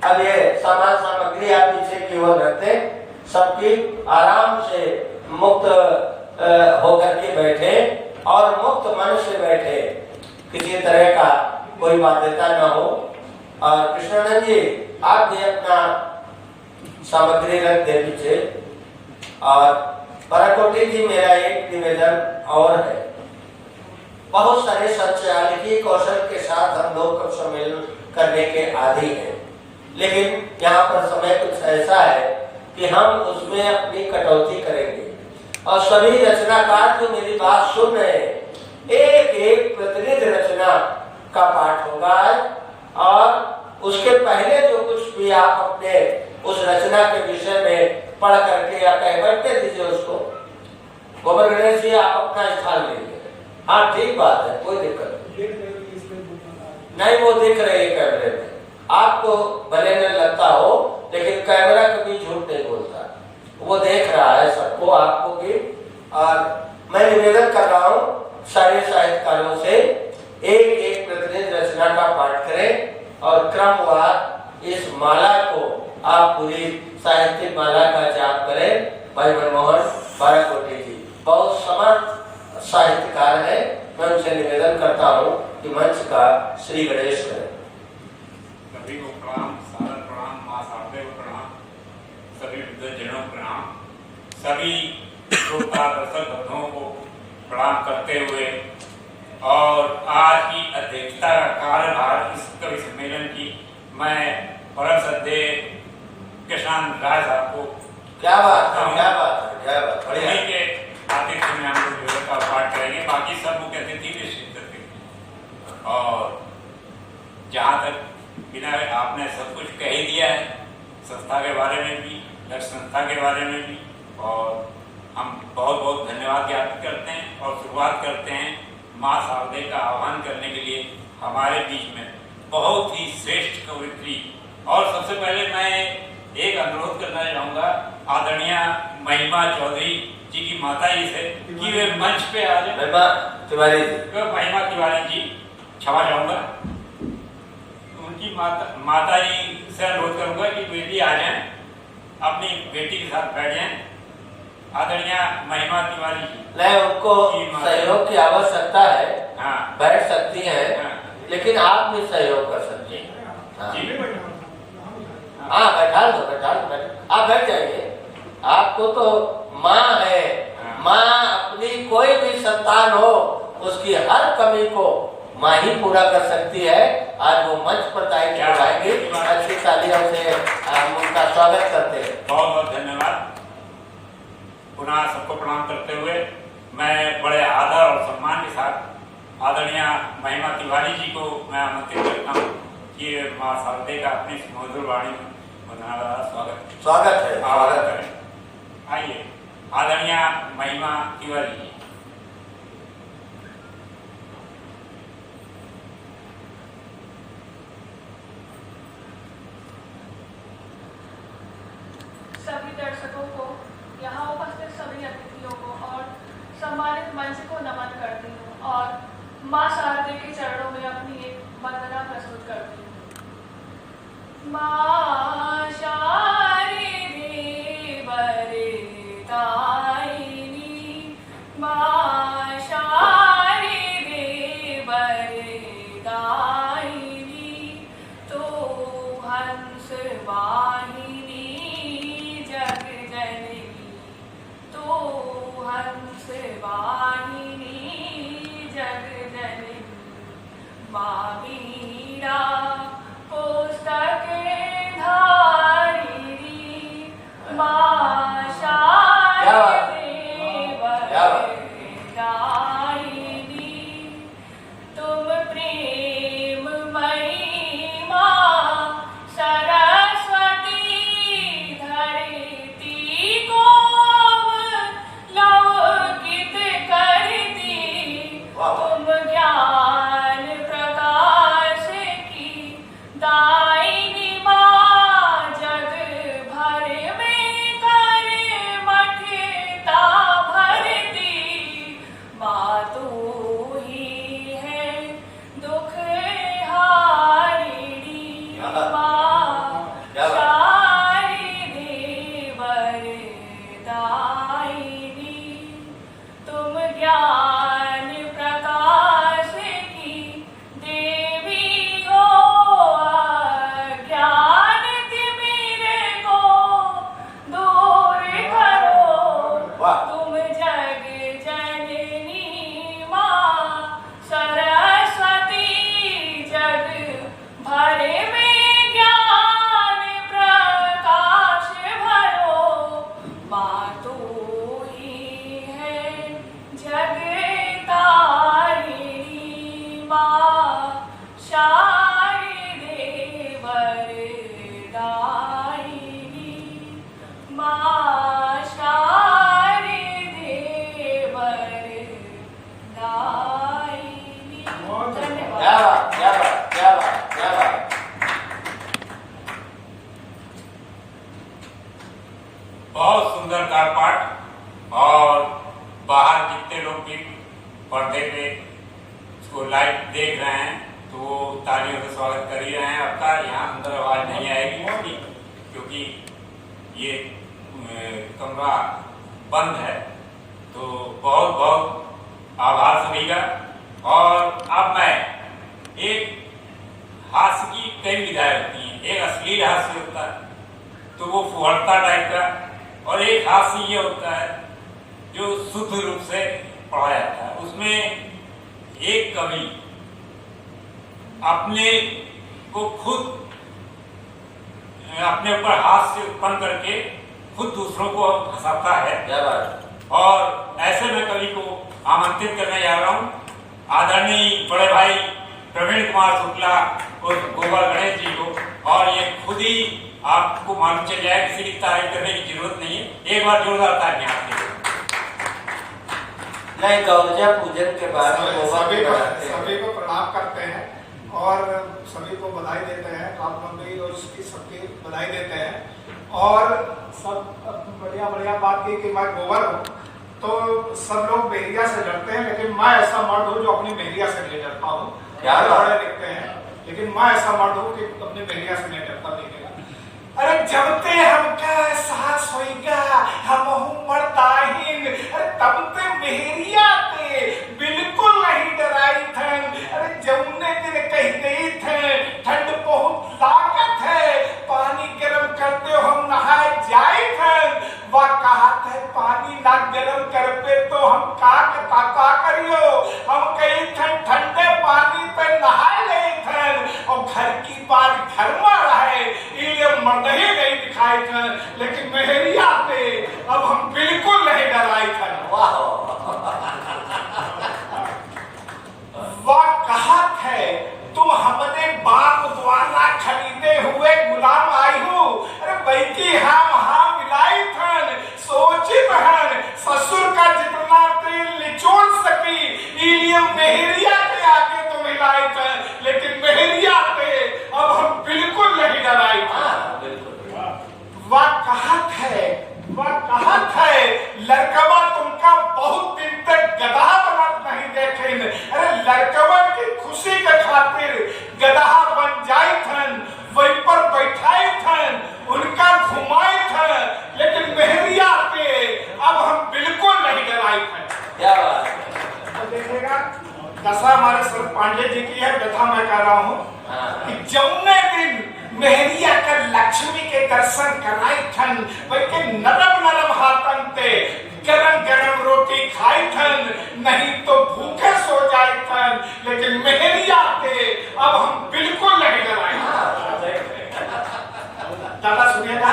अब ये सामान सामग्री आप पीछे की ओर रखते, सबकी आराम से मुक्त होकर के बैठे और मुक्त मन से बैठे, किसी तरह का कोई बाध्यता न हो। और कृष्णानंद जी आप भी अपना सामग्री रख दे पीछे। और पराकोटी जी मेरा एक निवेदन और है, बहुत सारे संचालकीय कौशल के साथ हम लोग कब सम्मेलन करने के आदी हैं, लेकिन यहाँ पर समय कुछ ऐसा है कि हम उसमें अपनी कटौती करेंगे। और सभी रचनाकार जो मेरी बात सुन रहे हैं, एक एक प्रतिनिधि रचना का पाठ होगा और उसके पहले जो कुछ भी आप अपने उस रचना के विषय में पढ़ करके या कह बैठते दीजिए उसको। गोबर गणेश जी आप अपना स्थान लीजिए। हाँ ठीक बात है, कोई दिक्कत नहीं, वो दिख रही है कैमरे में, आपको भले न लगता हो, लेकिन कैमरा कभी झूठ नहीं बोलता, वो देख रहा है सबको, आपको भी। और मैं निवेदन कर रहा हूँ सारे साहित्यकारों से, एक एक प्रतिनिधि रचना का पाठ करें और क्रमवार इस माला को आप पूरी साहित्यिक माला का जाप करें। भाई मनमोहन बाराकोटी जी बहुत समर्थ साहित्यकार है, मैं उनसे निवेदन करता हूँ कि मंच का श्री गणेश करें। सभी को प्रणाम, सादर प्रणाम, माँ शारदे को प्रणाम, सभी वृद्धजनों को प्रणाम, सभी श्रोता दर्शक बंधुओं को प्रणाम करते हुए और आज की अध्यक्षता का कार्यभार इस कवि सम्मेलन की मैं परम श्रद्धेय कृष्णानंद राय साहब को क्या बात है, क्या बात है, क्या बात, बढ़िया के आतिथ्य में हम लोग का पाठ करेंगे, बाकी सब मुख्य अतिथि निश्चित करके। और जहाँ तक बिना आपने सब कुछ कह ही दिया है, संस्था के बारे में भी, लक्ष्य संस्था के बारे में भी, और हम बहुत बहुत धन्यवाद ज्ञापित करते हैं और शुरुआत करते हैं माँ शारदे का आह्वान करने के लिए हमारे बीच में बहुत ही श्रेष्ठ कवयित्री। और सबसे पहले मैं एक अनुरोध करना चाहूँगा आदरणीय महिमा चौधरी जी की माता जी से कि वे मंच पे आ जाए। महिमा तिवारी जी क्षमा चाहूँगा, उनकी माता जी से अनुरोध करूँगा कि बेटी आ जाए, अपनी बेटी के साथ बैठ जाए। आदरणीय महिमा तिवारी जी, नहीं उनको सहयोग की आवश्यकता है, हाँ बैठ सकती है, हाँ। लेकिन आप भी सहयोग कर सकते हैं। हाँ बैठा दो, आप बैठ जाइए। आपको तो माँ है, माँ अपनी कोई भी संतान हो उसकी हर कमी को माँ ही पूरा कर सकती है। आज वो मंच पर दायित्व उठाएंगे, अच्छी तालियों से हम उनका स्वागत करते हैं। बहुत बहुत धन्यवाद। पुनः सबको प्रणाम करते हुए मैं बड़े आदर और सम्मान के साथ आदरणीय महिमा तिवारी जी को मैं आमंत्रित करता हूँ कि माँ शारदे का अपनी मधुर वाणी में स्वागत है, स्वागत करें। आइए आदरणीय महिमा तिवारी जी। सभी दर्शकों को, यहाँ उपस्थित सभी अतिथियों को और सम्मानित मंच को नमन करती हूँ और माँ शारदे के चरणों में अपनी एक वंदना प्रस्तुत करती हूँ। माँ शारदे वरदायिनी, माँ शारदे वरदायिनी, तो हंस वाहिनी जग जननी, तो हंस वाहिनी जग जननी, माँ मीरा पुस्तक धारिणी, माँ शारदे वरदायिनी, तुम प्रेममयी माँ सरस्वती, धरती को लौकित करती, तुम ज्ञान प्रकाश दायिनी मां शारदे वरदायिनी। धन्यवाद। क्या बात, क्या बात, क्या बात, क्या बात। बहुत सुंदर कारपाठ। और बाहर जितने लोग भी पर्दे पे इसको लाइव देख रहे हैं तो वो तालियों से स्वागत कर ही रहे हैं आपका। यहाँ अंदर आवाज नहीं आएगी इसकी, क्योंकि ये कमरा बंद है। तो बहुत बहुत आभार सभी का। और अब मैं एक हास्य की कई विधाएं होती हैं। एक अश्लील हास्य होता है तो वो फुहड़ता टाइप का, और एक हास्य ये होता है जो शुद्ध रूप से पढ़ा जाता है। उसमें एक कवि अपने को खुद अपने ऊपर हास्य उत्पन्न करके खुद दूसरों को हंसाता है। क्या बात। और ऐसे में कवि को आमंत्रित करने जा रहा हूँ आदरणीय बड़े भाई प्रवीण कुमार शुक्ला और गोपाल गणेश जी को। और ये खुद ही आपको मालूम चल जाए, किसी की तारीफ करने की जरूरत नहीं है। एक बार जोरदार तालियां आपके लिए। नहीं, गौरजा पूजन के बाद सभी को प्रणाम करते हैं और सभी को बधाई देते हैं। रामनवमी और उसकी सबकी बधाई देते हैं। और सब बढ़िया बढ़िया बात की कि मैं गोबर हूँ, तो सब लोग मेहरिया से डरते हैं, लेकिन मैं ऐसा मर्द हूँ जो अपनी मेहरिया से नहीं डरता हूँ। क्या बड़े दिखते हैं, लेकिन मैं ऐसा मर्द हूँ कि अपनी मेहरिया से नहीं डरता। देखेगा, अरे जब ते हमका साहस होइगा हम मर्दाहीन, अरे तब ते मेहरिया ते बिल्कुल नहीं डराई थन। अरे जमुने दिन कह गई थे ठंड बहुत लागत है, पानी गर्म करते हो हम नहाए जाए थन। वह कहा थे पानी ना गर्म कर पे तो हम का करियो। हम कही थन ठंडे पानी पे नहाए गए थन, और घर की बात घर में रहे ये मर्द ही नहीं दिखाई थन, लेकिन मेहरिया पे अब हम बिल्कुल नहीं डराई थन। वाह। वह कहा है तुम हमने बाप द्वारा खरीदे हुए गुलाम आई हो। अरे बैठी हम हाँ मिलाई थन, सोचित हन ससुर का जितना तेल निचोड़ सकी इलिए मेहरिया के आगे तो मिलाई थन, लेकिन मेहरिया पे अब हम बिल्कुल नहीं डराई थन। वह कहत है लड़कवा तुमका बहुत दिन तक गधा बनत नहीं देखे। अरे लड़कवा की खुशी के खातिर गधा बन जाई थन, वही पर बैठाई थन, उनका घुमाई थन, लेकिन मेहरिया पे अब हम बिल्कुल नहीं डराई थन। क्या बात। तो देखिएगा दशा हमारे सर पांडे जी की है, व्यथा मैं कह रहा हूँ कि जमुने दिन मेहरिया कर लक्ष्मी के दर्शन कराई थन, बल्कि नरम नरम हाथन ते गरम गरम रोटी खाई थन, नहीं तो भूखे सो जाए थन, लेकिन मेहरिया पे अब हम बिल्कुल नहीं डराए। दादा सुनिएगा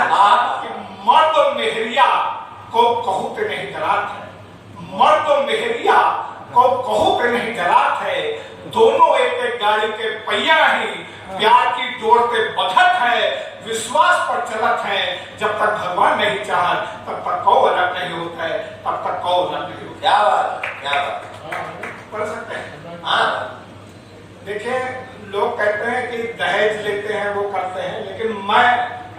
कि मर्द मेहरिया को कहू पे नहीं डरात है, मर्द मेहरिया को कहू पे नहीं डरात है। दोनों एक एक गाड़ी के पहिया ही प्यार की डोर पे बंधत है, विश्वास पर चलत है। जब तक भगवान नहीं चाहत तब तक कौ अलग नहीं होता है, तब तक कौ अलग नहीं होता। क्या बात, क्या बात। पढ़ सकते हैं। हाँ, देखिए लोग कहते हैं कि दहेज लेते हैं वो करते हैं, लेकिन मैं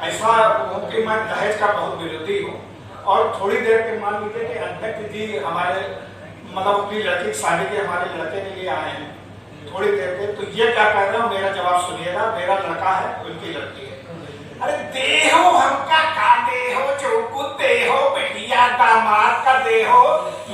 ऐसा हूँ कि मैं दहेज का बहुत विरोधी हूँ। और थोड़ी देर के मान लीजिए कि अध्यक्ष जी हमारे मतलब अपनी लड़की की शादी के हमारे लड़के के लिए आए हैं थोड़ी देर के, तो ये क्या कह रहे हो मेरा जवाब सुनिएगा। मेरा लड़का है, उनकी लड़की है। अरे देहो हमका का देहो जो कुछ देहो बिटिया दामाद का देहो,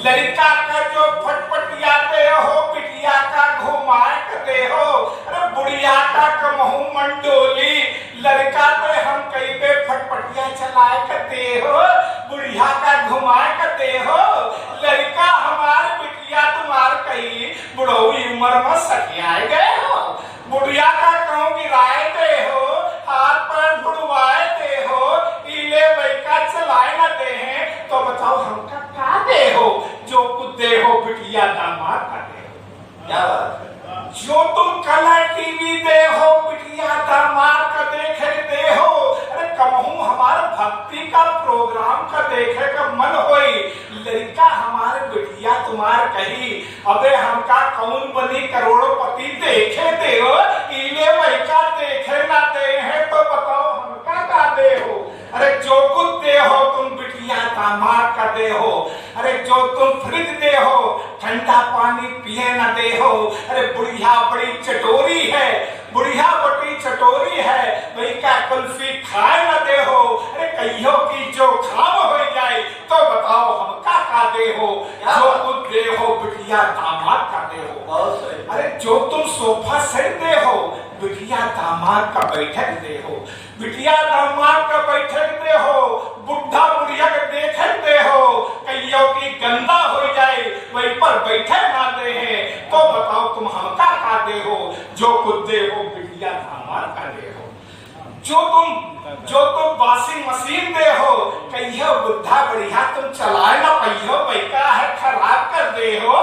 लड़का का जो फटफटिया देहो बिटिया का घुमाए का देहो। अरे बुढ़िया का कमहू मंडोली, लड़का पे हम कई पे फटफटिया चलाए का देहो, बुढ़िया का घुमाए का देहो। लड़का हमार बिटिया तुम्हार कई बुढ़ौई उम्र में सखियाए गए हो, बुढ़िया का कहूँ गिराए दे हो, हाथ पैर बुड़वाए दे हो, इले बैका चलाए न दे हैं, तो बताओ हमका क्या दे हो जो कुछ दे हो बिटिया दामाद का दे हो। क्या बात। जो तुम कलर टीवी दे हो बिटिया दामाद का देख दे हो, भक्ति का प्रोग्राम का देखे का मन होई। लड़का हमारे बिटिया तुम्हार कही अबे हमका कौन बनी करोड़पति देखे दे हो, इले वैका देखे ना दे है तो बताओ हमका का दे हो। अरे जो कुछ दे हो तुम बिटिया दामाद का दे हो। अरे जो तुम फ्रिज दे हो ठंडा पानी पिए ना दे हो। अरे बुढ़िया बड़ी चटोरी है, बुढ़िया बड़ी चटोरी है, वही का कुल्फी खाए ना दे हो। अरे कहियो की जो खाम हो जाए तो बताओ हमका का दे हो। जो कुछ दे हो बिटिया दामाद का दे हो। अरे जो तुम सोफा सेट दे हो बिटिया दामाद का बैठक दे हो। बिटिया दामाद का बैठक दे हो, बुढ़ा बुढ़िया के देखक दे हो। कहियो की गंदा हो जाए वही पर बैठक ना दे है तो बताओ तुम हमका का दे हो। जो कुछ दे हो बिटिया दामाद का दे हो। जो तुम वॉशिंग मशीन दे हो कहियो बुढ़ा बढ़िया तुम चलाए ना पहियो बैका है खराब कर दे हो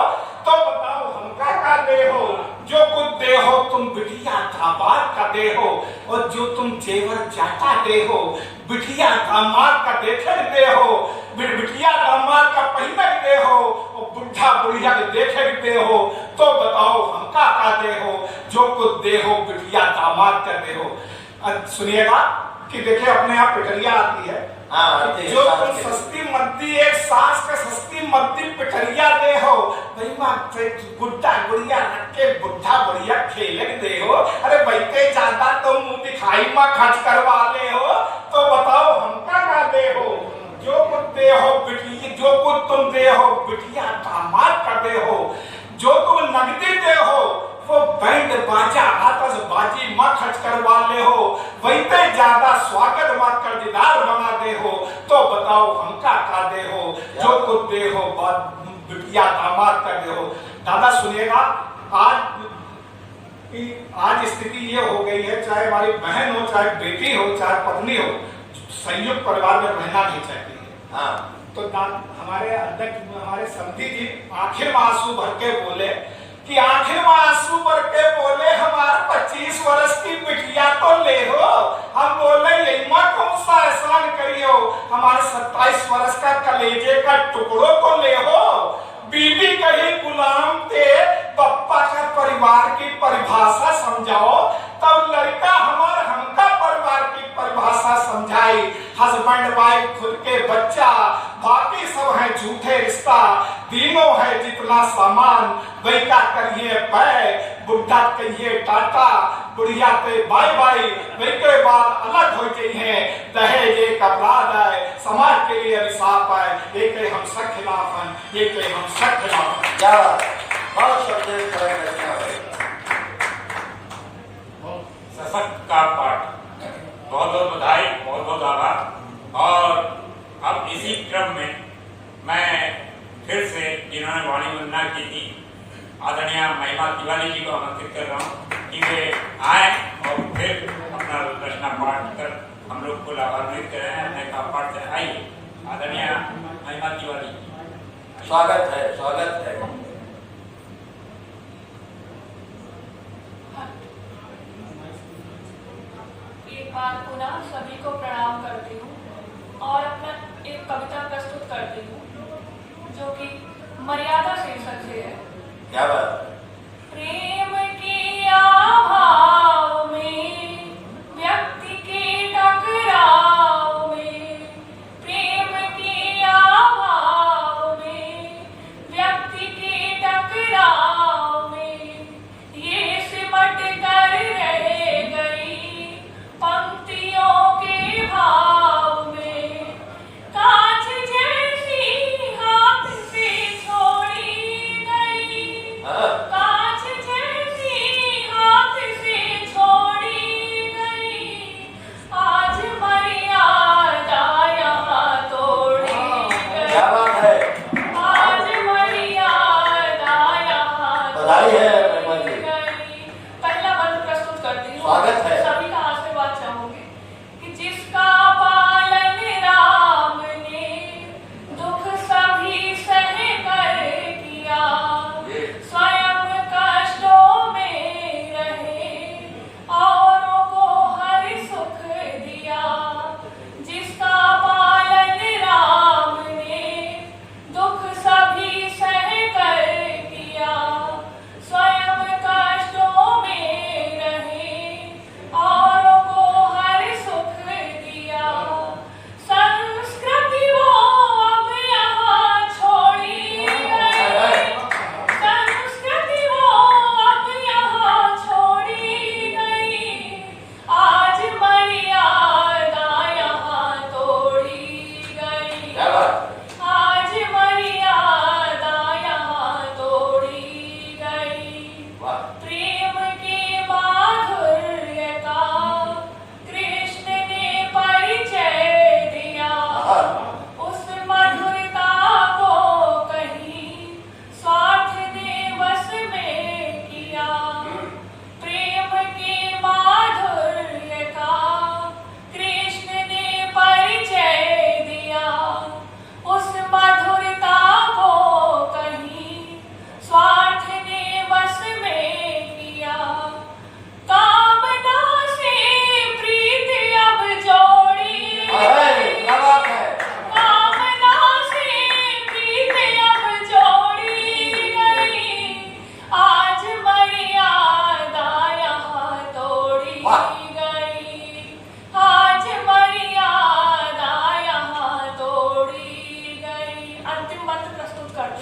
तो बताओ हमका का दे हो। जो कुछ दे हो तुम बिटिया दामाद का दे हो। और जो तुम जेवर जाता दे हो बिटिया दामाद का देखक दे हो। बिटिया दामाद का पहिनक दे हो और बुढ़ा बुढ़िया के देखक दे हो तो बताओ हमका का दे हो। जो कुछ दे हो बिटिया दामाद का दे हो। सुनिएगा कि देखिए अपने यहाँ पिठरिया आती है। जो तुम सस्ती मद्दी एक सास का सस्ती मद्दी पिठरिया दे हो भाई माँ गुड्डा गुड़िया रखे बुढ़ा बुढ़िया खेलक दे हो। अरे बैठे ज्यादा तुम मुंह दिखाई माँ खर्च करवा ले हो तो बताओ हमका का दे हो। जो कुछ दे हो बिटिया, जो कुछ तुम दे हो बिटिया दामाद का दे हो। जो तुम नगदी दे हो वो बैंड बाजा आतशबाजी माँ खर्च करवा ले हो। वही पे ज्यादा स्वागत माँ कर्जदार बना दे हो तो बताओ हमका का दे हो। जो कुछ दे हो बिटिया दामाद का दे हो। दादा सुनिएगा, आज स्थिति ये हो गई है, चाहे हमारी बहन हो चाहे बेटी हो चाहे पत्नी हो, संयुक्त परिवार में रहना नहीं चाहती है। तो हमारे अध्यक्ष हमारे समधी जी आखिर में आंसू भर के बोले कि आखिर में आंसू भर के बोले हमारे 25 वर्ष की बिटिया तो ले हो। हम बोले यही माँ कौन सा एहसान करियो, हमारे 27 वर्ष का कलेजे का टुकड़ो तो ले हो। बीबी कही गुलाम थे पप्पा का परिवार की परिभाषा समझाओ। तब लड़का हमार हमका परिवार की परिभाषा समझाई। हस्बैंड वाइफ खुद के बच्चा बाकी सब है झूठे रिश्ता। तीनों है जितना सामान वैका करिए पै, बुढ़ा कहिए टाटा, बुढ़िया पे बाय बाय। वही के बाद अलग हो गई है। दहेज एक अपराध है, समाज के लिए अभिशाप है। एक हम सब खिलाफ हैं, एक हम सब खिलाफ हैं। क्या बहुत शब्द सशक्त का पाठ, बहुत बहुत बधाई, बहुत बहुत आभार। और अब इसी क्रम में मैं फिर से जिन्होंने वाणी वंदना की थी आदरणीय महिमा तिवारी जी को आमंत्रित कर रहा हूँ कि वे आए और फिर अपना रचना पाठ कर हम लोग को लाभान्वित करें। अपने का पाठ से आइए आदरणीय महिमा तिवारी। स्वागत है, स्वागत है। एक बार पुनः सभी को प्रणाम करती हूँ और अपना एक कविता प्रस्तुत करती हूँ जो कि मर्यादा शीर्षक से है। क्या बात? प्रेम के अभाव में व्यक्ति के टकराव में, प्रेम के अभाव में व्यक्ति के टकराव में ये सिमट कर रह गई पंक्तियों के भाव में। कांच जैसी हाथ से छोड़ी गई, कांच जैसी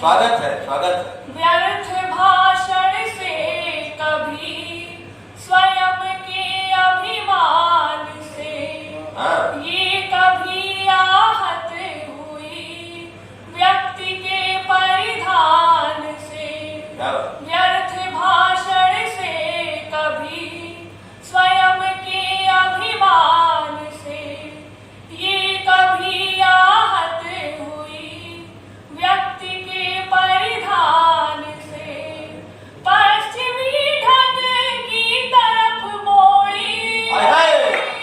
स्वागत है, स्वागत है। व्यर्थ भाषण से कभी स्वयं के अभिमान से हाँ। ये कभी आहत हुई व्यक्ति के परिधान से। क्या बात? व्यर्थ भाषण से कभी स्वयं के अभिमान से ये कभी आहत हुई व्यक्ति के परिधान से। पश्चिमी ढंग की तरफ मोड़ी, हाय हाय,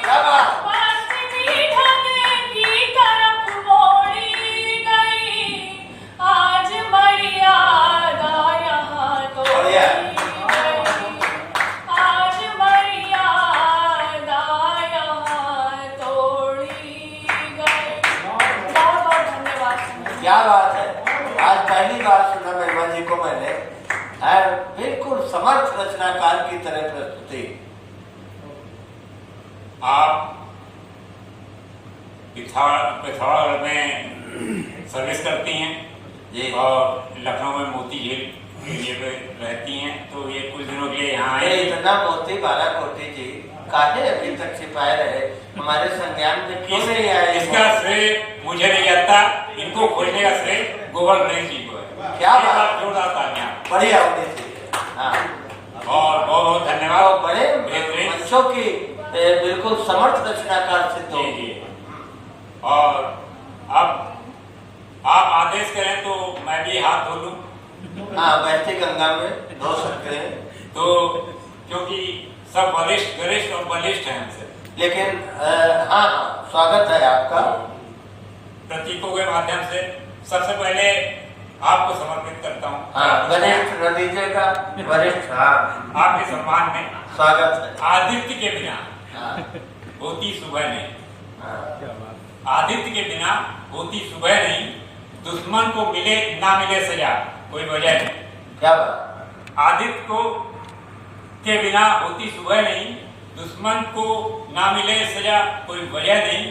क्या बात? पश्चिमी ढंग की तरफ मोड़ी गई आज मर्यादा यहाँ तोड़ी बढ़िया। गई। आज मर्यादा यहाँ तोड़ी गई। बहुत बहुत धन्यवाद। क्या बात है। आज पहली बार सुना महिमा जी को मैंने। बिल्कुल समर्थ रचनाकार की तरह प्रस्तुति। आप पिथौरागढ़ में सर्विस करती हैं जी। और लखनऊ में मोती झील एरिया पे रहती हैं, तो ये कुछ दिनों के लिए यहाँ ये आए। इतना मोती बालाकोटी जी काहे अभी तक छिपाए रहे, हमारे संज्ञान में क्यों नहीं आए? इसका श्रेय मुझे नहीं जाता, इनको खोजने का श्रेय गोवर्धन गणेश जी को है। क्या एक बात? बार जोरदार तालियां। बढ़िया होनी चाहिए। हाँ। और बहुत बहुत धन्यवाद। और बड़े बेहतरीन। मंचों की बिल्कुल समर्थ रचनाकार सिद्ध हो। जी जी। और अब आप आदेश करें तो मैं भी हाथ धो लूं। हाँ, बहती गंगा में धो सकते हैं। तो क्योंकि सब वरिष्ठ और बलिष्ठ हैं हमसे। लेकिन हाँ, स्वागत है आपका। प्रतीकों के माध्यम से सबसे पहले आपको समर्पित करता हूँ। हाँ, वरिष्ठ नतीजे का वरिष्ठ। हाँ, आपके सम्मान में स्वागत है। आदित्य के बिना हाँ, होती सुबह नहीं। हाँ, आदित्य के बिना होती सुबह नहीं। दुश्मन को मिले ना मिले सजा कोई वजह नहीं। क्या बात? आदित्य को के बिना होती सुबह नहीं। दुश्मन को ना मिले सजा कोई वजह नहीं।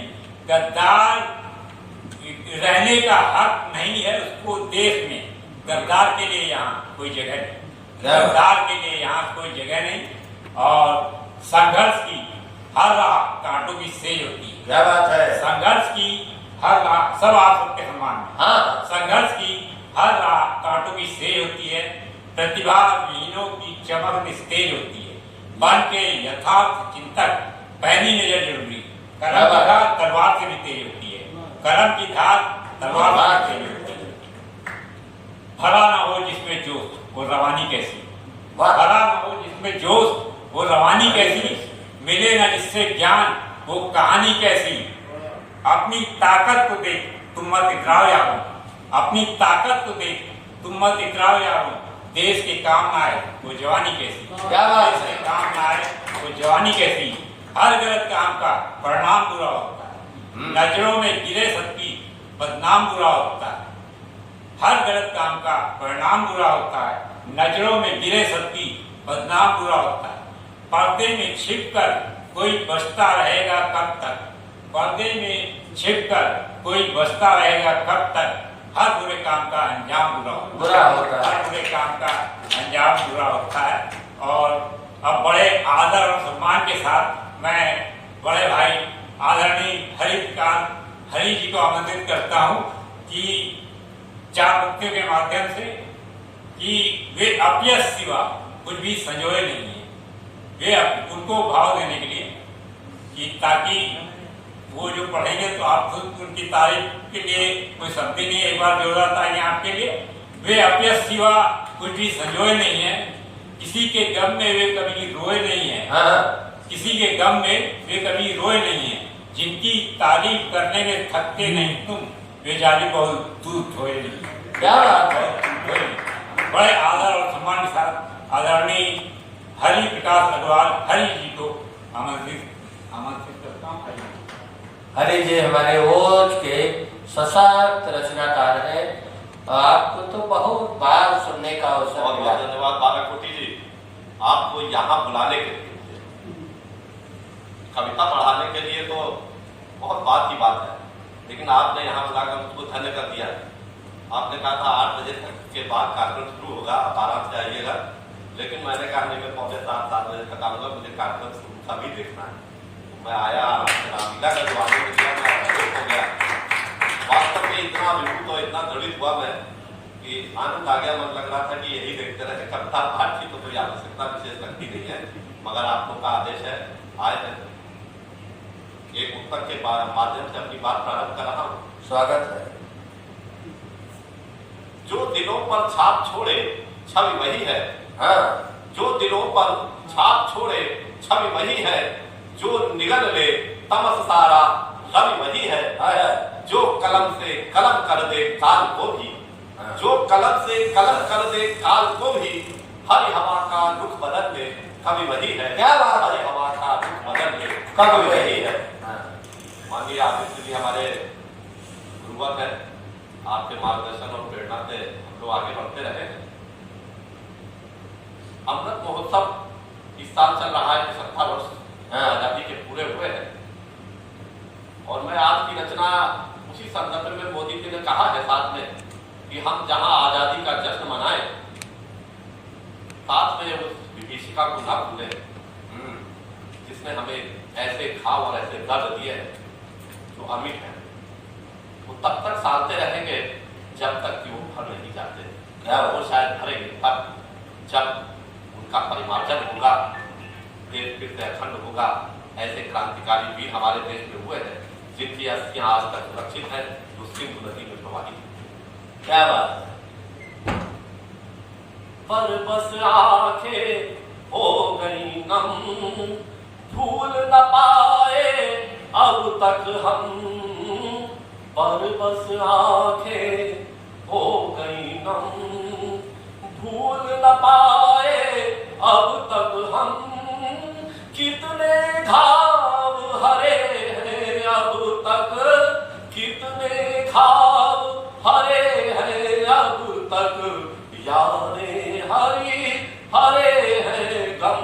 गद्दार रहने का हक नहीं है उसको देश में। गद्दार के लिए यहाँ कोई जगह नहीं। गद्दार के लिए यहाँ कोई जगह नहीं। और संघर्ष की हर राह कांटों की सेज होती है। क्या बात है? संघर्ष की हर राह, सब आप सबके सम्मान में। हाँ, संघर्ष की हर राह कांटों की सेज होती है। प्रतिभा विहीनों की चमक निस्तेज होती है। बन के यथार्थ चिंतक पैनी नजर जरूरी। कलम की धार तलवार से भी तेज होती है। कलम की धार तलवार से भी तेज होती है। भला ना हो जिसमें जोश वो रवानी कैसी। भला ना हो जिसमें जोश वो रवानी कैसी। मिले ना जिससे ज्ञान वो कहानी कैसी। अपनी ताकत को देख तुम मत इतराओ यारो। अपनी ताकत को देख तुम मत इतराओ यारो। देश के काम ना आए वो जवानी कैसी। क्या बात देश है? के काम ना आए वो जवानी कैसी। हर गलत काम का परिणाम बुरा होता है। नजरों में गिरे सबकी बदनाम बुरा होता है। हर गलत काम का परिणाम बुरा होता है। नजरों में गिरे सबकी बदनाम बुरा होता है। पर्दे में छिपकर कोई बचता रहेगा कब तक। पर्दे में छिपकर कोई बचता रहेगा कब तक। हर बुरे काम का अंजाम बुरा होता है। हर बुरे काम का अंजाम बुरा होता है। और अब बड़े आदर और सम्मान के साथ मैं बड़े भाई आदरणीय हरि जी को आमंत्रित करता हूँ कि चार पंक्तियों के माध्यम से कि वे अपयश सिवा कुछ भी संजोए नहीं है। वे उनको भाव देने के लिए कि ताकि वो जो पढ़ेंगे तो आप खुद उनकी तारीफ के लिए कोई शब्द नहीं है। एक बार जोरदार तालियां आपके लिए। वे अपयश सिवा कुछ भी संजोए नहीं है। किसी के गम में वे कभी रोए नहीं है। हाँ, किसी के गम में वे कभी रोए नहीं है। जिनकी तारीफ करने में थकते नहीं तुम वे जाली बहुत दूर धोए नहीं। क्या बात है? बड़े आदर और सम्मान के साथ आदरणीय हरि प्रकाश अग्रवाल हरि जी को आमंत्रित करता हूँ। हरि जी हमारे ओज के सशक्त रचनाकार हैं। आपको तो बहुत बार सुनने का अवसर बहुत मिला। बहुत धन्यवाद बालाकोटी जी, आपको यहाँ बुलाने के लिए। कविता पढ़ाने के लिए तो बहुत बात की बात है, लेकिन आपने यहाँ बुलाकर मुझको धन्य कर दिया। आपने कहा था 8 बजे तक उसके बाद कार्यक्रम शुरू होगा, आप आराम से आइएगा। लेकिन मैंने कहा नहीं, मैं 7:45 बजे तक आऊँगा, मुझे कार्यक्रम शुरू का भी देखना है। मैं आया आराम से, रामलीला का जो आगे निकला मैं आश्चर्य हो गया। वास्तव में इतना अभिभूत और इतना दृढ़ित हुआ मैं कि आनंद आ गया। मन लग रहा था कि यही देखते रहे। कविता पाठ की तो कोई आवश्यकता विशेष लगती नहीं है, मगर आप लोग का आदेश है, आए हैं। एक उत्तर के माध्यम से अपनी बात प्रारंभ कर रहा हूँ। स्वागत है। जो दिलों पर छाप छोड़े छवि वही है। हाँ, जो दिलों पर छाप छोड़े छवि वही है। जो निगल ले तमस सारा रवि वही है। जो कलम से कलम कर दे काल को भी, जो कलम से कलम कर दे काल को भी, हरि हवा का रुख बदल ले कवि वही है। क्या बात है? हरि हवा का रुख बदल ले कवि वही है। हाँ। माननीय आदित्य जी हमारे गुरुवर हैं, आपके मार्गदर्शन और प्रेरणा से हम लोग आगे बढ़ते रहे। अमृत महोत्सव इस साल चल रहा है, 75 वर्ष आजादी के पूरे हुए हैं। और मैं आज की रचना उसी संदर्भ में मोदी जी ने कहा है साथ में कि हम जहां आजादी का जश्न मनाएं, साथ में उस विभीषिका को ना भूलें जिसने हमें ऐसे घाव और ऐसे दर्द दिए हैं जो अमिट है। वो तब तक सालते रहेंगे जब तक कि वो भर नहीं जाते। क्या वो शायद भरेंगे तब जब उनका परिमार्जन होगा, देश फिर से अखंड होगा। ऐसे क्रांतिकारी वीर हमारे देश में हुए हैं जिनकी अस्थियां आज तक सुरक्षित है, जो सिंधु नदी में प्रवाहित। क्या बात है? पर बस आंखें हो गई नम, भूल न पाए अब तक हम। पर बस आंखें हो गई नम, भूल न पाए अब तक हम। कितने घाव हरे हैं अब तक, कितने घाव हरे हैं अब तक, यादें हरी हरे हैं गम।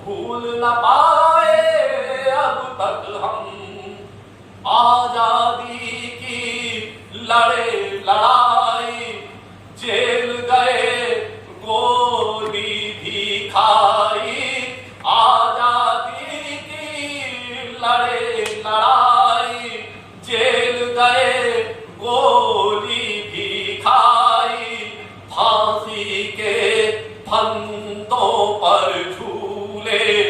भूल न पाए अब तक हम। आजादी की लड़े लड़ाई, जेल गए गोली भी खाई। आजादी की लड़े लड़ाई, जेल गए गोली भी खाई। फांसी के फंदों पर झूले,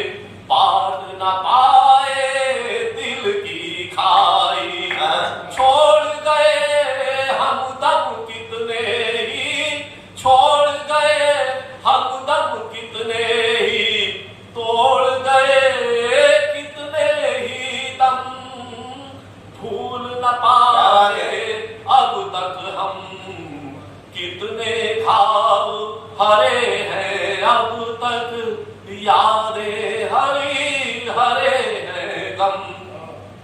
पार न पाए दिल की खाई। छोड़ गए हम दम कितने ही, छोड़ गए हम दम कितने ही, तोड़ गए कितने ही दम। भूल न पाए अब तक हम, कितने घाव हरे हैं अब तक, यादें हरी हरे हैं गम।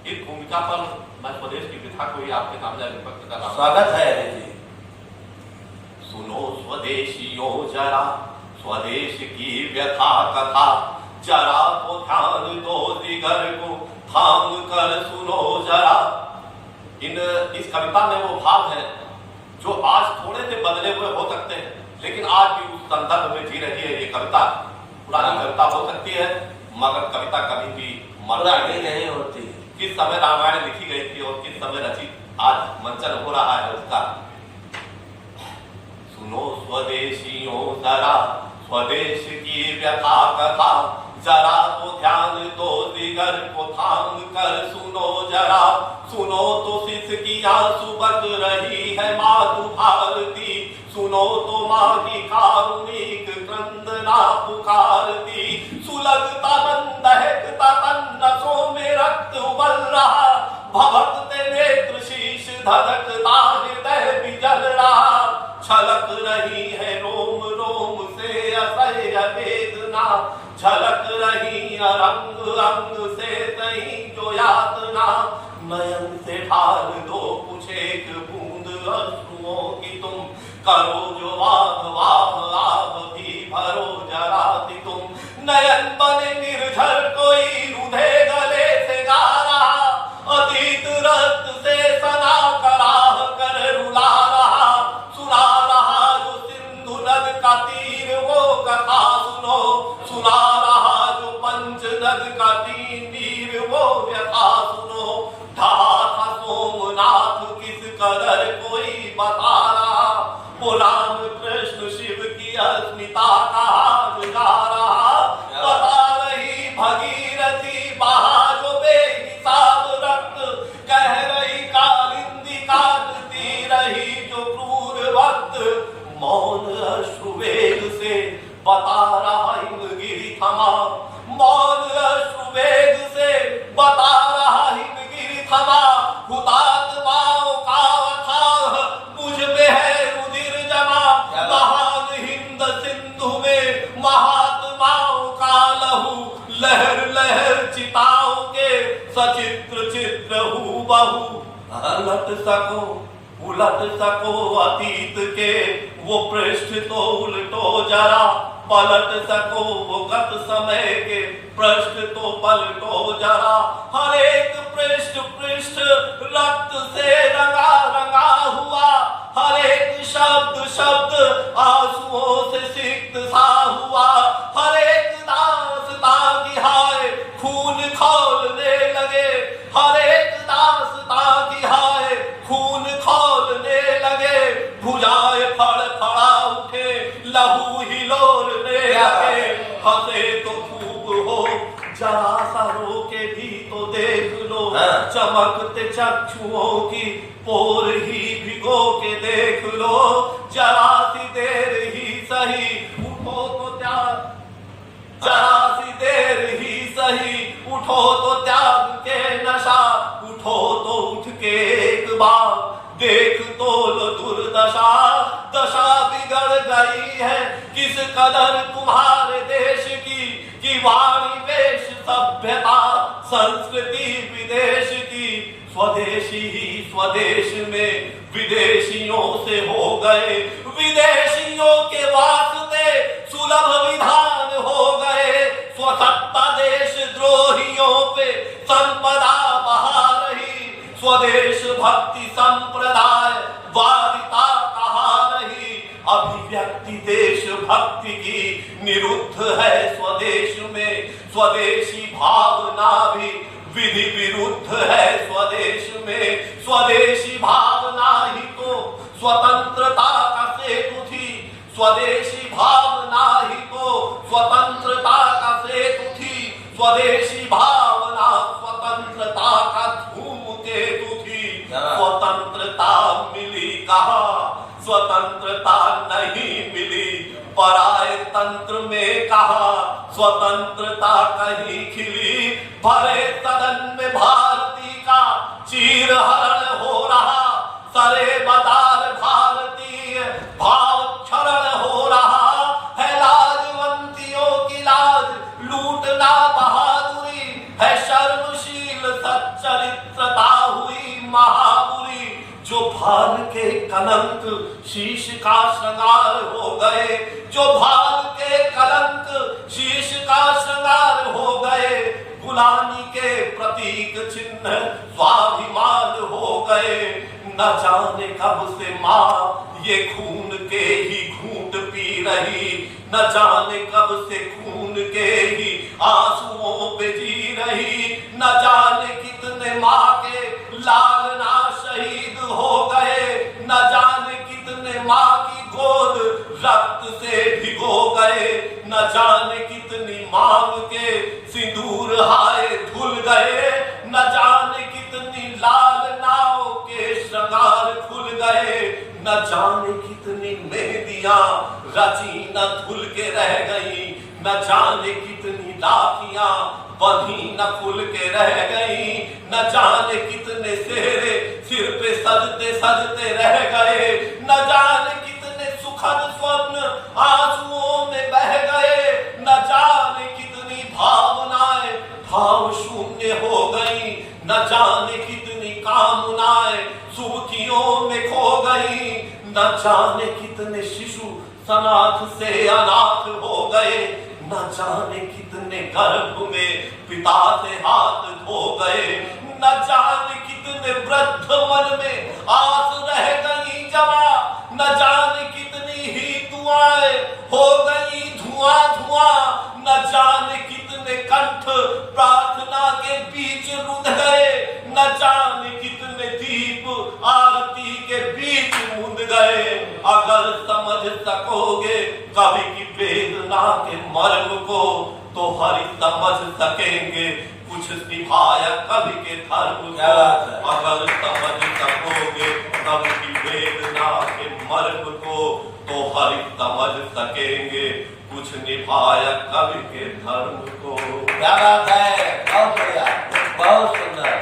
इस भूमिका पर मैं स्वदेश की विधा को ही आपके सामने व्यक्त कर रहा हूं। स्वागत है जी। सुनो स्वदेशियों जरा स्वदेश की व्यथा कथा, जरा तो ध्यान दो जिगर को थाम कर सुनो जरा। इस कविता में वो भाव है जो आज थोड़े से बदले हुए हो सकते हैं, लेकिन आज भी उस संदर्भ में जी रही है ये कविता। पुरानी कविता हो सकती है मगर कविता कभी भी पुरानी नहीं होती। किस समय रामायण लिखी गई थी और किस समय रचित आज मंचन हो रहा है उसका। सुनो स्वदेशियों जरा स्वदेश की व्यथा कथा, जरा तो ध्यान दो जिगर को थाम कर सुनो जरा। सुनो तो सिसकी आंसू बच रही है मातु भारती, सुनो तो माँ की कारुणिक क्रंदना पुकारती। सुलगता मन दहकता तन नसों में रक्त उबल रहा, भभकते नेत्र शीश धधकता हृदय भी जल रहा। छलक रही है रोम रोम से असह्य वेदना, झलक रही रंग रंग से कहीं जो यातना। नयन से ढाल दो कुछ एक बूंद अश्रुओं की तुम, करो जो वाह वाह आह भी भरो जरा तुम। नयन बने निर्झर कोई रुधे गले से गा रहा, अतीत रक्त से सना कराह कर रुला रहा, सुना रहा बता रहा, वो राम कृष्ण शिव की अस्मिता का हाथ जा रहा। बता रही भगीरथी बहा जो बेहिसाब रक्त, कह रही कालिंदी काटती रही जो क्रूर वक्त। मौन अश्रुवेग से बता रहा हिमगिरि थमा, मौन अश्रुवेग से बता रहा हिमगिरि थमा। हुतात्माओं का अथाह मुझ में है रुधिर जमा, महान हिंद सिंधु में महात्माओं का लहू। लहर लहर चिताओं के सचित्र चित्र हूबहू। उलट सको उलट सको अतीत के वो पृष्ठ तो उल्टो जरा, पलट सको वो गत समय के पृष्ठ तो पलटो जरा। हर एक पृष्ठ पृष्ठ रक्त से रंगा रंगा हुआ, हर एक शब्द शब्द आंसुओं से सिक्त सा हुआ। हर एक दास्तां की हाय खून खौलने लगे, हर एक दास्तां की हाय खून खौलने लगे। भुजाएं फड़फड़ा उठे, लहू हिलोरने लगे। हंसे तो खूब हो, जरा सा रो के भी तो देख लो। चमकते चक्षुओं की पोर ही भिगो के देख लो। जरा सी देर ही सही उठो तो त्याग, जरा सी देर ही सही उठो तो त्याग के नशा। उठो तो उठ के एक बार देख तो लो दुर्दशा। दशा बिगड़ गई है किस कदर तुम्हारे देश की वाणी वेश सभ्यता संस्कृति विदेश की। स्वदेशी ही स्वदेश में विदेशियों से हो गए, विदेशियों के वास्ते सुलभ विधान हो गए। स्वसत्ता देश द्रोहियों पे संपदा बहा रही, स्वदेश भक्ति संप्रदाय वादिता कहा रही। अभिव्यक्ति देश भक्ति की निरुद्ध है स्वदेश में, स्वदेशी भावना भी विधि विरुद्ध है स्वदेश में। स्वदेशी भावना ही तो स्वतंत्रता का सेतु थी, स्वदेशी भावना ही तो स्वतंत्रता का सेतु थी। स्वदेशी भावना स्वतंत्रता का धूमकेतु थी। स्वतंत्रता मिली कहाँ, स्वतंत्रता नहीं मिली पराये तंत्र में कहा। स्वतंत्रता कहीं खिली भरे सदन में भारती का चीर हरण हो रहा। सरे बदार भारतीय भाव क्षरण हो रहा है। लाजवंतियों की लाज लूटना बहादुरी है, शर्मशील सच्चरित्रता हुई महाबुरी। जो भाल के कलंक शीश का श्रृंगार हो गए, जो भाल के कलंक शीश का श्रृंगार हो गए। गुलामी के प्रतीक चिन्ह स्वाभिमान हो गए। न जाने कब से माँ ये खून के ही घूंट पी रही, न जाने कब से खून के ही आंसुओं पे जी रही। न जाने कितने माँ के लालना शहीद हो गए, न जाने कितने माँ की गोद रक्त से भिगो गए। न जाने कितनी मांग के सिंदूर हाय धुल गए, न जाने कितनी लाल नाव के श्रृंगार खुल गए। न जाने कितनी मेहंदियां रची न धुल के रह गई, न जाने कितनी राखियां बंधी न खुल के रह गई। न जाने कितने सेहरे सिर पे सजते सजते रह गए, न जाने कितने सुखद स्वप्न आंसुओं में बह गए। न जाने कितनी भावनाएं भाव शून्य हो गई, न जाने कितनी कामनाएं सुबकियों में खो गई। न जाने कितने शिशु सनाथ से अनाथ हो गए, न जाने कितने गर्भ में पिता से हाथ धो गए। न जाने कितने वृद्ध मन में आस रह गई जमा, न जाने कितनी ही दुआएं हो गई धुआं धुआं। न जाने कितने कंठ प्रार्थना के बीच रुंध गए, न जाने कितने दीप आरती के बीच मूंद गए। अगर समझ सकोगे कवि की वेदना के मर्म को, तो हरि समझ सकेंगे कुछ निभाया कवि के धर्म को। अगर समझ सकोगे कवि की वेदना के मर्म को, तो हरि समझ सकेंगे कुछ निभाया कवि के धर्म को। क्या बात है, बहुत बढ़िया, बहुत सुंदर।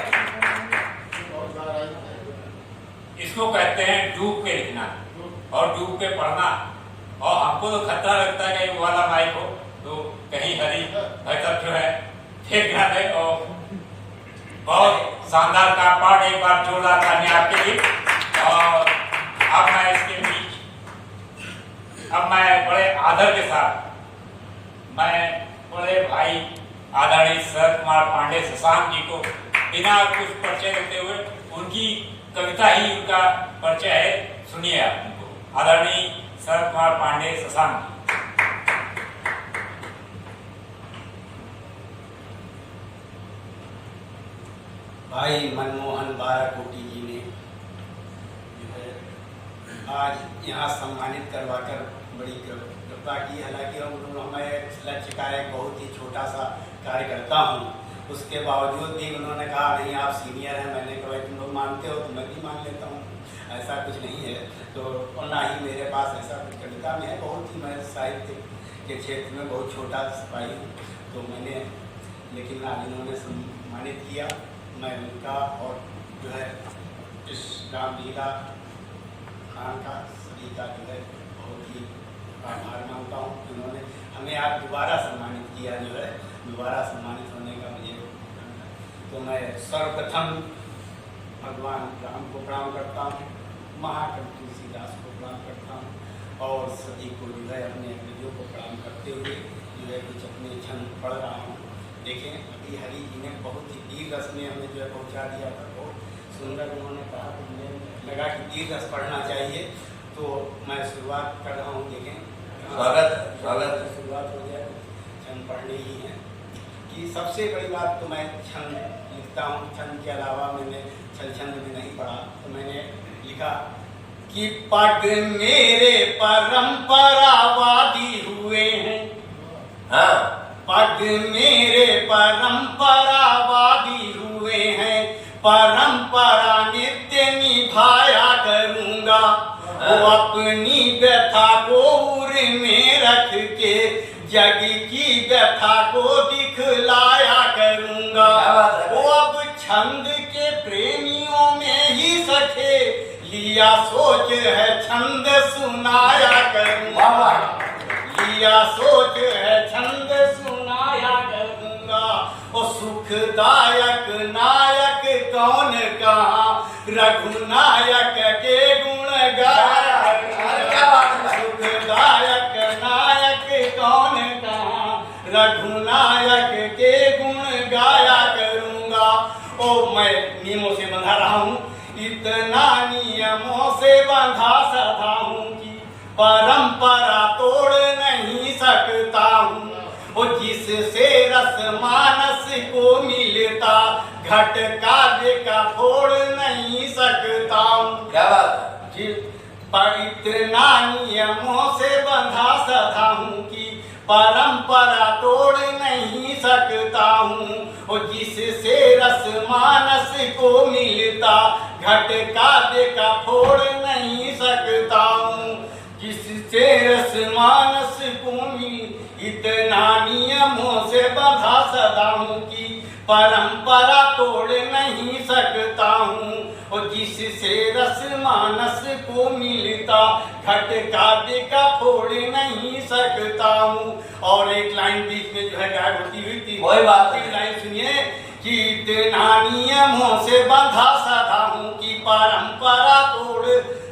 इसको कहते हैं डूब के लिखना और डूब के पढ़ना। और हमको तो खतरा लगता है कि वो वाला माइक हो तो कहीं हरी भरकम जो है फेंक ना दे। और बहुत शानदार का पाठ, एक बार जोरदार ताली आपके लिए। और अब मैं इसके बीच, अब मैं बड़े आदर के साथ, मैं बड़े भाई आदरणीय शरद कुमार पांडे शशांक जी को बिना कुछ परिचय देते हुए उनकी कविता ही उनका परिचय है, सुनिए आप उनको। आदरणीय शरद कुमार पांडे शशांक जी। भाई मनमोहन बाराकोटी जी ने जो है आज यहाँ सम्मानित करवाकर बड़ी कृपा की। हालांकि मैं लक्ष्य का एक बहुत ही छोटा सा कार्य करता हूँ, उसके बावजूद भी उन्होंने कहा नहीं आप सीनियर हैं। मैंने कहा तुम लोग मानते हो तो मैं भी मान लेता हूँ, ऐसा कुछ नहीं है। तो और ना ही मेरे पास ऐसा कुछ कविता में है, बहुत ही मैं साहित्य के क्षेत्र में बहुत छोटा सिपाही हूँ। तो मैंने, लेकिन आज इन्होंने सम्मानित किया, मैं उनका और जो है इस रामलीला खान का सभी का जो है बहुत ही आभार मानता हूँ। उन्होंने हमें आज दोबारा सम्मानित किया, जो है दोबारा सम्मानित होने का मुझे। तो मैं सर्वप्रथम भगवान राम को प्रणाम करता हूँ, महाकवि तुलसीदास को प्रणाम करता हूँ और सभी को जो है अपने गुरुओं को प्रणाम करते हुए जो है कुछ अपने छंद पढ़ रहा हूँ। देखें अभी हरि जी ने बहुत ही दीर्घ रस में हमें जो है पहुँचा दिया था, बहुत सुंदर उन्होंने कहा, तो मुझे लगा कि दीर्घ रस पढ़ना चाहिए। तो मैं शुरुआत कर रहा हूँ। देखें स्वागत की शुरुआत हो जाए, छंद पढ़ने ही है कि सबसे बड़ी बात तो मैं छंद लिखता हूँ। छंद के अलावा मैंने छंद भी नहीं पढ़ा। तो मैंने लिखा कि पग मेरे परंपरावादी हुए हैं, हाँ, पग मेरे परंपरावादी हुए हैं, परंपरा नित्य निभाया करूंगा। वो अपनी व्यथा को उर में रख के जग की व्यथा को दिखलाया करूंगा। वो अब छंद के प्रेमियों में ही सखे लिया सोच है छंद सुनाया करूंगा। लिया सोच है छंद सुनाया करूंगा। ओ सुखदायक नायक कौन कहाँ, रघुनायक के गुण गाया। सुखदायक नायक कौन कहाँ, रघुनायक के गुण गाया करूंगा। ओ मैं नियमों से बंधा रहा हूँ, इतना नियमों से बंधा सदा हूँ कि परंपरा तोड़ नहीं सकता हूँ। वो जिससे रस मानस को मिलता, घट काव्य का फोड़ नहीं सकता हूँ। क्या बात है? पर इतना नियमों से बंधा सदा हूँ कि परंपरा तोड़ नहीं सकता हूँ। और जिससे रस मानस को मिलता, घट काव्य का फोड़ नहीं सकता हूँ। जिससे रस मानस को मिल, इतना नियमों से बंधा सदा हूँ कि परंपरा तोड़ नहीं सकता हूँ। और जिससे रस मानस को मिलता, घट काव्य का फोड़ नहीं सकता हूँ। और एक लाइन बीच में जो है गायब होती हुई थी, कोई बात नहीं। लाइन सुनिए कि इतना नियमों से बंधा सदा हूँ कि परंपरा तोड़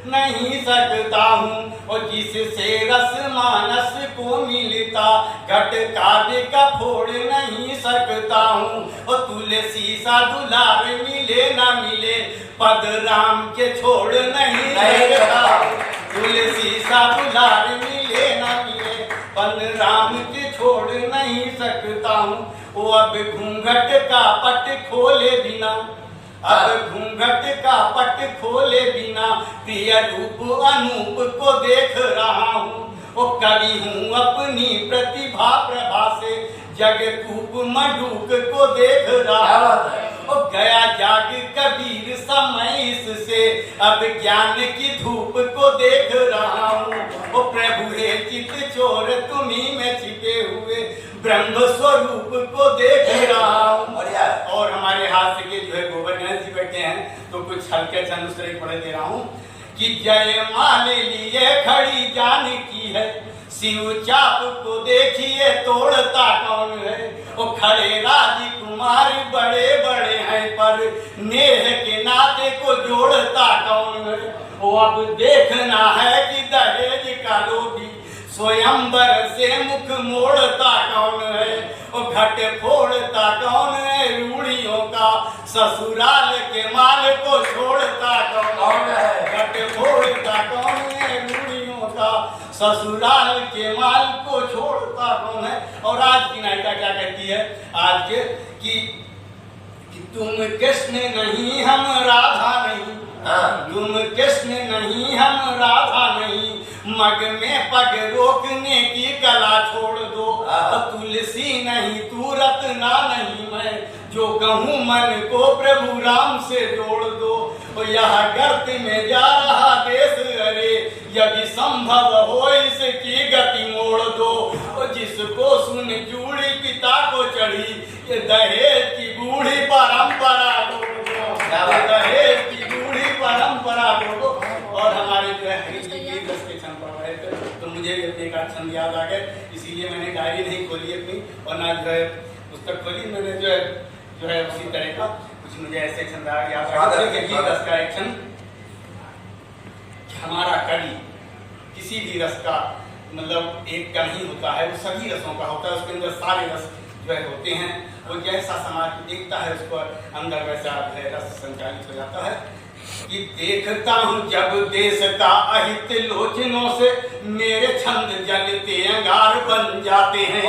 नहीं सकता हूँ। और जिससे रस मानस को मिलता, घट काव्य का फोड़ नहीं सकता हूँ। और तुलसी सा दुलार मिले ना मिले, पद राम के छोड़ नहीं सकता हूँ। तुलसी सा दुलार मिले ना मिले, पद राम के छोड़ नहीं सकता हूँ। वो अब घूंघट का पट खोले बिना, अब घूंघट का पट खोले बिना प्रिय रूप अनूप को देख रहा हूँ। ओ कवि हूँ अपनी प्रतिभा प्रभा से जगकूप मडूक को देख रहा हूँ। ओ गया जाग कबीर समय इससे अब ज्ञान की धूप को देख रहा हूँ। ओ प्रभु हे चित चोर तुम्ही में छिपे हुए ब्रह्म स्वरूप को देख रहा हूँ। और हमारे हाथ के जो है गोवर्धन जी बैठे हैं, तो कुछ हल्के चंद दूसरे पढ़े दे रहा हूँ कि जय माल लिए खड़ी जान की है, शिव चाप को देखिए तोड़ता कौन है। वो खड़े राजकुमार बड़े बड़े हैं पर नेह के नाते को जोड़ता कौन है। वो अब देखना है कि दहेज का लोभी स्वयंवर से मुख मोड़ता कौन है। वो घट फोड़ता कौन है, रूढ़ियों का ससुराल के माल को छोड़ता कौन है। घट फोड़ता कौन है, रूढ़ियों का ससुराल के माल को छोड़ता कौन है। और आज की नायिका क्या कहती है, आज के कि तुम कृष्ण नहीं हम राधा नहीं, तुम कृष्ण नहीं हम राधा नहीं, मग में पग रोकने की कला छोड़ दो। तुलसी नहीं तू रत्ना नहीं मैं, जो कहूँ मन को प्रभु राम से जोड़ दो। यह गर्त में जा रहा देश अरे, यदि संभव हो इसकी गति मोड़ दो। जिसको सुन जूड़ी पिता को चढ़ी, ये दहेज की बूढ़ी परंपरा दो, दहेज की बूढ़ी परंपरा दो। और हमारे जो है तो मुझे भी अपने एक छंद याद आ गए, इसीलिए मैंने डायरी नहीं खोली अपनी और ना जो है पुस्तक खोली। मैंने जो है उसी तरह का कुछ मुझे ऐसे छंद याद आ गया। रस का एक छंद, हमारा कवि किसी भी रस का मतलब एक का नहीं होता है, वो सभी रसों का होता है। उसके अंदर सारे रस जो है होते हैं। वो जैसा समाज देखता है उसको अंदर वैसा रस संचालित हो जाता है। कि देखता हूँ जब देश का अहित लोचनों से, मेरे छंद जलते अंगार बन जाते हैं।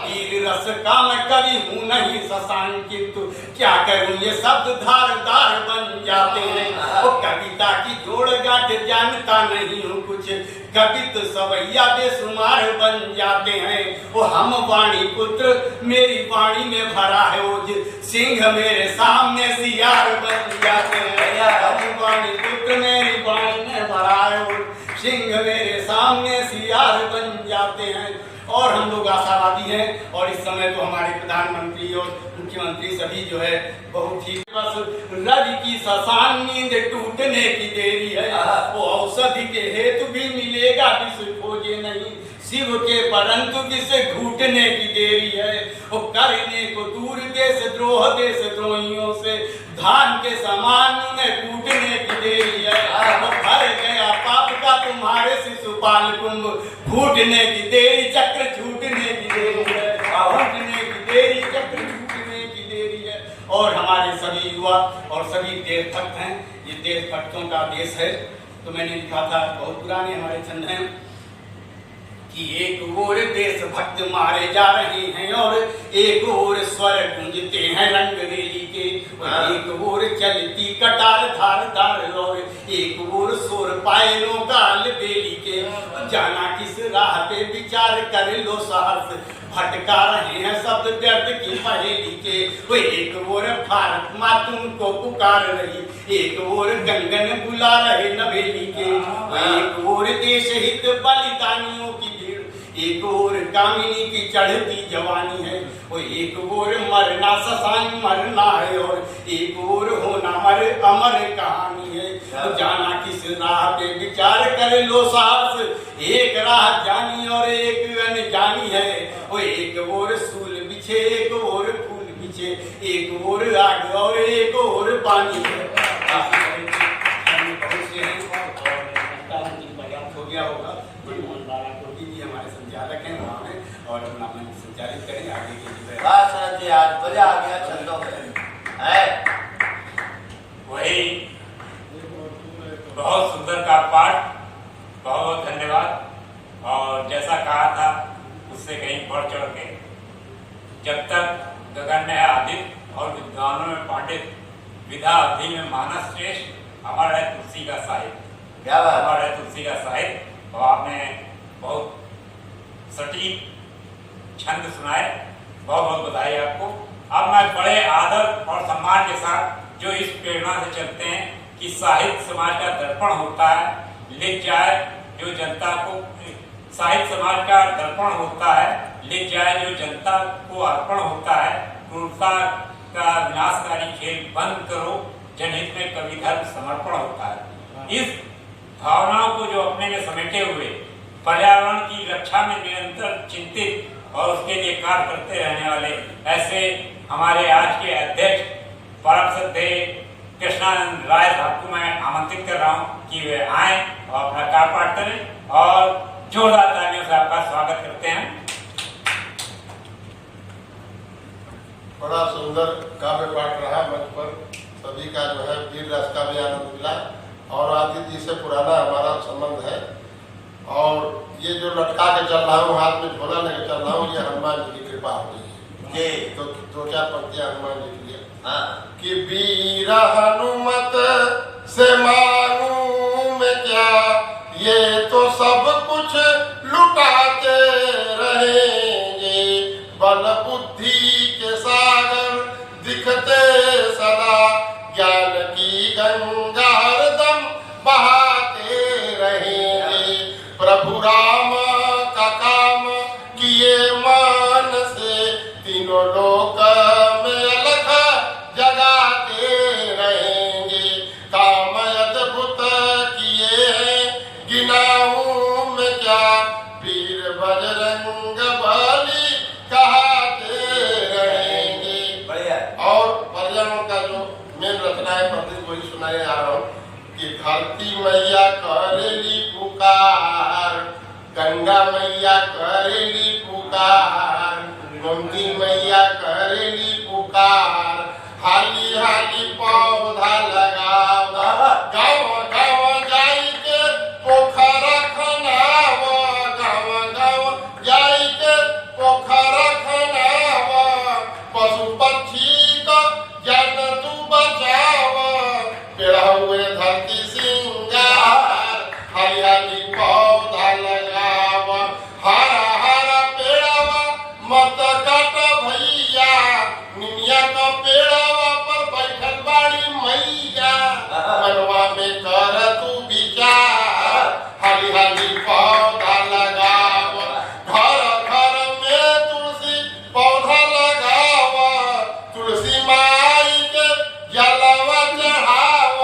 वीर रस का मैं कवि हूँ नहीं शशांक, किंतु क्या करूँ ये शब्द धारदार बन जाते हैं। वो कविता की जोड़ गांठ जानता नहीं हूँ कुछ, कवित सवैया बेसुमार बन जाते हैं। वो हम वाणी पुत्र मेरी वाणी में भरा है ओज, सिंह मेरे सामने सियार बन जाते हैं। हम वाणी पुत्र मेरी वाणी में भरा है ओज, सिंह मेरे सामने सियार बन जाते हैं। और हम लोग आशावादी हैं। और इस समय तो हमारे प्रधानमंत्री और मुख्यमंत्री सभी जो है बहुत ही बस रवि की शशान नींद टूटने की देरी है। वो औषधि के हेतु भी मिलेगा विष खोजे नहीं, शिव के परंतु विष घूटने की देरी है। वो करने को दूर देश द्रोह देश द्रोहियों से, धान के समान उन्हें कूटने की देरी है। वो भर गया पाप का तुम्हारे शिशुपाल कुंभ, फूटने की देरी चक्र छूटने की देरी है, फूटने की देरी चक्र छूटने की देरी है। और हमारे सभी युवा और सभी देशभक्त हैं, ये देशभक्तों का देश है। तो मैंने लिखा था, बहुत पुराने हमारे छंद हैं कि एक ओर देशभक्त मारे जा रहे हैं और एक ओर स्वर गूंजते हैं रंगरेली के, एक ओर चलती कटार धार धार और एक ओर शोर पायलों का अलबेली के। जाना किस राह पे विचार कर लो सहर्ष, भटका रहे हैं शब्द व्यर्थ की पहेली के। वो एक ओर भारत माँ तुमको पुकार रही, एक ओर गंगन बुला रहे नवेली के। एक ओर देश हित बलिदानियों की भीड़, एक ओर कामिनी की चढ़ती जवानी है। वो एक ओर मरना शशांक मरना है और एक ओर होना मर अमर कहानी है। तो जाना किस राह पे विचार कर लो साहस, एक राह जानी और एक अनजानी है। वो एक ओर सूल बिछे एक ओर फूल बिछे, एक ओर आग और एक ओर पानी है। बहुत से हैं और पर्याप्त हो गया होगा। हमारे संचालक हैं वहाँ में और अपना मन संचालित करें आगे की जी। आज मजा आ गया छंदों में है। वही बहुत सुंदर का पाठ, बहुत बहुत धन्यवाद। और जैसा कहा था उससे कहीं बढ़ चढ़ के, जब तक गगन में आदित्य और विद्वानों में पांडित विधा अवधि में मानस श्रेष्ठ अमर है तुलसी का साहित्य। क्या बात। अमर है तुलसी का साहित्य। और आपने बहुत सटीक छंद सुनाए, बहुत बहुत बधाई आपको। अब मैं बड़े आदर और सम्मान के साथ जो इस प्रेरणा से चलते हैं कि साहित्य समाज का दर्पण होता है, लिख जाए जो जनता को, साहित्य समाज का दर्पण होता है, लिख जाए जो जनता को अर्पण होता है। क्रूरता का विनाशकारी खेल बंद करो, जनहित में कवि धर्म समर्पण होता है। इस भावनाओं को जो अपने में समेटे हुए पर्यावरण की रक्षा में निरंतर चिंतित और उसके लिए कार्य करते रहने वाले ऐसे हमारे आज के अध्यक्ष परम श्रद्धेय कृष्णानंद राय साहब को मैं आमंत्रित कर रहा हूँ कि वे आए और अपना कार्य पाठ करें और जोरदार तालियों से आपका स्वागत करते हैं। बड़ा सुंदर काव्य पाठ रहा मंच पर, सभी का जो है वीर रस का भी आनंद मिला। और आदित्य जी से पुराना हमारा संबंध है। और ये जो लटका के चल रहा हूँ, हाथ में झोला लेके चल रहा हूँ, ये हनुमान जी की कृपा हो गई है। तो दो चार पंक्तियां हनुमान जी के लिए। कि वीर हनुमत से मांगू मैं क्या, ये तो सब कुछ लुटाते रहेंगे। बल बुद्धि के सागर दिखते सदा, ज्ञान की गंगा हरदम बहाते रहेंगे। प्रभु राम का काम किए मान से, तीनों लोक में अलख जगाते रहेंगे। काम अद्भुत किए हैं गिनाऊं मैं क्या, वीर बजरंग बली कहते रहेंगे। और पर्यावरण का जो मेन रचना है प्रतिदिन वही सुनाए आ रहा हूँ कि धरती मैया करेली पुकार, गंगा मैया करेली पुकार, गोमती मैया करेली पुकार। हाली हाली पौधा लगाव, गाँव गाँव जाई के पोखरा खनाव, गाँव गाँव जाई के पोखरा खनाव। पशु पक्षी को जन तू बचाव, पेड़ हुए धरती सिंगार। हाली हाली पौधा लगाव, हरा हरा पेड़वा मत काट भैया, निमिया का पेड़वा पर बैठल बाड़ी मैया। मनवा में कर तू विचार, हाली हाली पौधा लगाव। घर घर में तुलसी पौधा लगाव, तुलसी माई के जलवा चढ़ाव।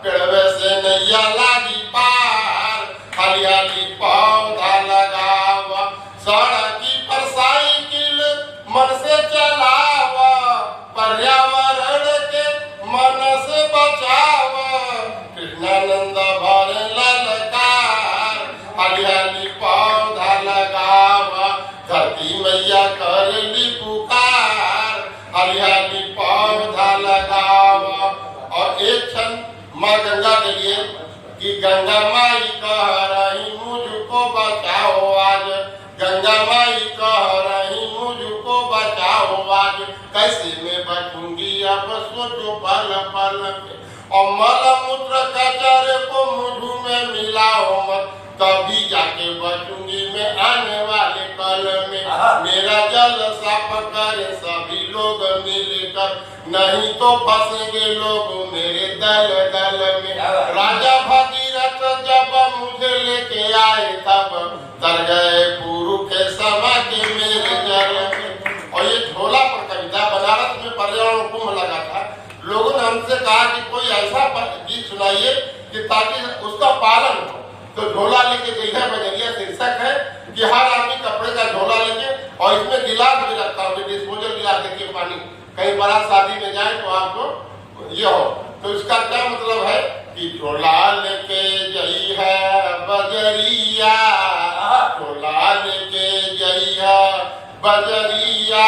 पेड़वे से नैया लागी पार, हाली हाली पौधा लगाव। सड़की पर साइकिल मन से चलाव, पर्यावरण के मन से बचाव। कृष्णानंद भरे ललकार, हाली हाली पौधा लगाव। धरती मैया करेली पुकार, हाली हाली पौधा लगाव। और एक क्षण माँ गंगा के लिए कि गंगा माई कह रही मुझको बचाओ आज, गंगा माई कह रही मुझको बचाओ आज। कैसे मैं बचूंगी अब सोचो पल पल में, और मल मूत्र कचरे को मुझ में मिलाओ मत, तभी जाके बचूंगी मैं आने वाले कल में। मेरा जल साफ करे सभी लोग मिलकर, नहीं तो फंसेंगे लोग मेरे दल दल में। राजा भगीरथ जब मुझे लेके आए तब तर गए पूरु के समा के मेरे जल में। और ये झोला पर कविता बनारस में पर्यावरण कुंभ लगा था। लोगों ने हमसे कहा कि कोई ऐसा गीत सुनाइए कि ताकि उसका पालन हो। तो झोला लेके गई है बजरिया, शीर्षक है कि हर आदमी कपड़े का झोला लेके, और इसमें गिलास भी रखता हूँ, डिस्पोजल गिलास देखिए पानी, कहीं बारात शादी में जाए तो आपको ये हो। तो इसका क्या मतलब है कि झोला लेके गई है बजरिया, झोला लेके गई है बजरिया,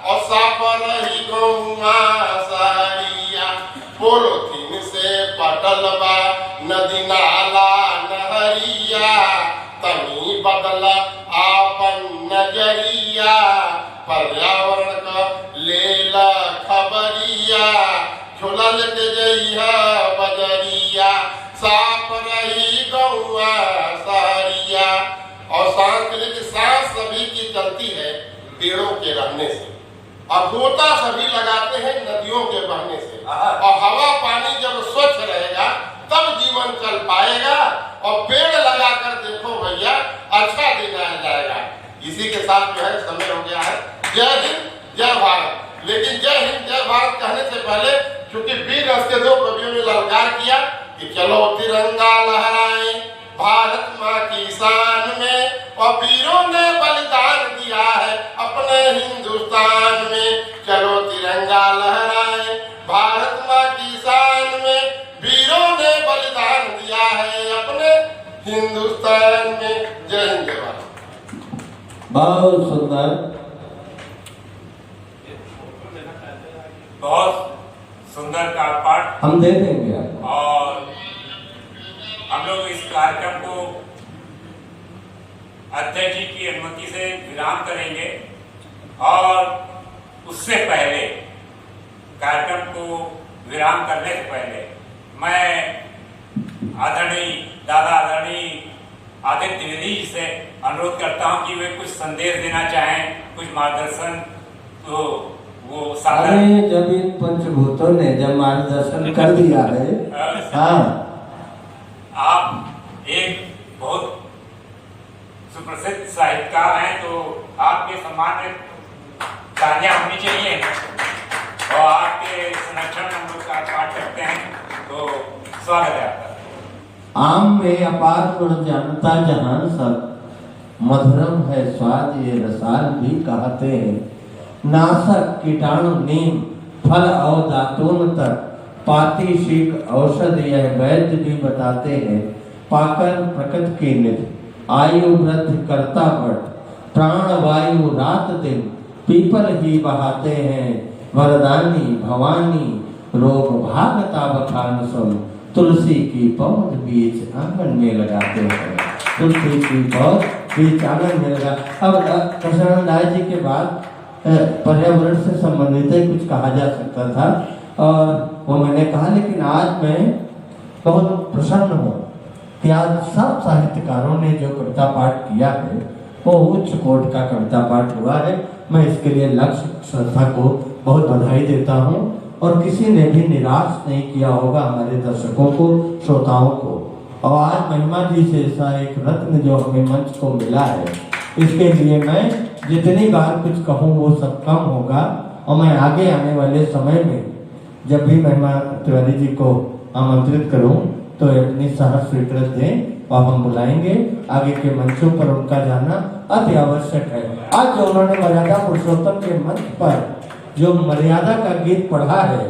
और साफ रही गौआ सारिया। पोलोथीन से पटलबा नदी नाला नहरिया, तनी बदला आपन नजरिया। पर्यावरण का लेला खबरिया, झोला चल के जइहा बजरिया, साफ रही गौआ सहरिया। और सांस के लिए सांस सभी की चलती है पेड़ों के रहने से, और गोता सभी लगाते हैं नदियों के बहने से। और हवा पानी जब स्वच्छ रहेगा तब जीवन चल पाएगा। और पेड़ लगाकर देखो भैया, अच्छा दिन आ जाएगा। इसी के साथ जो है समय हो गया है। जय हिंद जय भारत। लेकिन जय हिंद जय भारत कहने से पहले, क्योंकि वीर रस के दो कवियों ने ललकार किया कि चलो तिरंगा लहराएं भारत माँ की शान में, और वीरों ने बलिदान दिया है अपने हिंदुस्तान में। चलो तिरंगा लहराएं भारत माँ की शान में, वीरों ने बलिदान दिया है अपने हिंदुस्तान में। जय हिंद जय भारत। बहुत सुंदर, बहुत सुंदर का पाठ हम दे देंगे आपको। और हम लोग इस कार्यक्रम को अध्यक्ष जी की अनुमति से विराम करेंगे। और उससे पहले, कार्यक्रम को विराम करने से पहले, मैं आदरणीय आदित्य द्विवेदी जी से अनुरोध करता हूं कि वे कुछ संदेश देना चाहें, कुछ मार्गदर्शन। तो वो साधन अरे जब इन पंचभूतों ने जब मार्गदर्शन कर दिया है, हाँ, आप एक बहुत सुप्रसिद्ध साहित्यकार हैं, तो आपके सम्मान में तालियां होनी चाहिए। और आपके संरक्षण में हम लोग का पाठ करते हैं, तो स्वागत है आपका। आम में अपार गुण जानता जहान सब, मधुरम है स्वाद ये रसाल भी कहते हैं। नाशक कीटाणु नीम फल और दातून तक, पाती शीक औषध यह वैद्य भी बताते हैं। पाकर प्रकृति की निधि आयु वृद्धि करता बढ़, प्राण वायु रात दिन पीपल ही बहाते हैं। वरदानी भवानी रोग भागता बखान सुन, तुलसी की पौध बीच आंगन में लगाते हैं। तुलसी की पौध बीच आंगन में लगा। अब कृष्णानंद जी के बाद पर्यावरण से संबंधित ही कुछ कहा जा सकता था, और वो मैंने कहा। लेकिन आज मैं बहुत प्रसन्न हूँ कि आज सब साहित्यकारों ने जो कविता पाठ किया है वो उच्च कोट का कविता पाठ हुआ है। मैं इसके लिए लक्ष्य श्रद्धा को बहुत बधाई देता हूँ, और किसी ने भी निराश नहीं किया होगा हमारे दर्शकों को, श्रोताओं को। और आज महिमा जी से ऐसा एक रत्न जो हमें मंच को मिला है, इसके लिए मैं जितनी बार कुछ कहूँ वो सब कम होगा। और मैं आगे आने वाले समय में जब भी महिमा तिवारी जी को आमंत्रित करूँ तो अपनी सहर्ष स्वीकृत दें, और हम बुलाएंगे। आगे के मंचों पर उनका जाना अति आवश्यक है। आज जो उन्होंने मर्यादा पुरुषोत्तम के मंच पर जो मर्यादा का गीत पढ़ा है,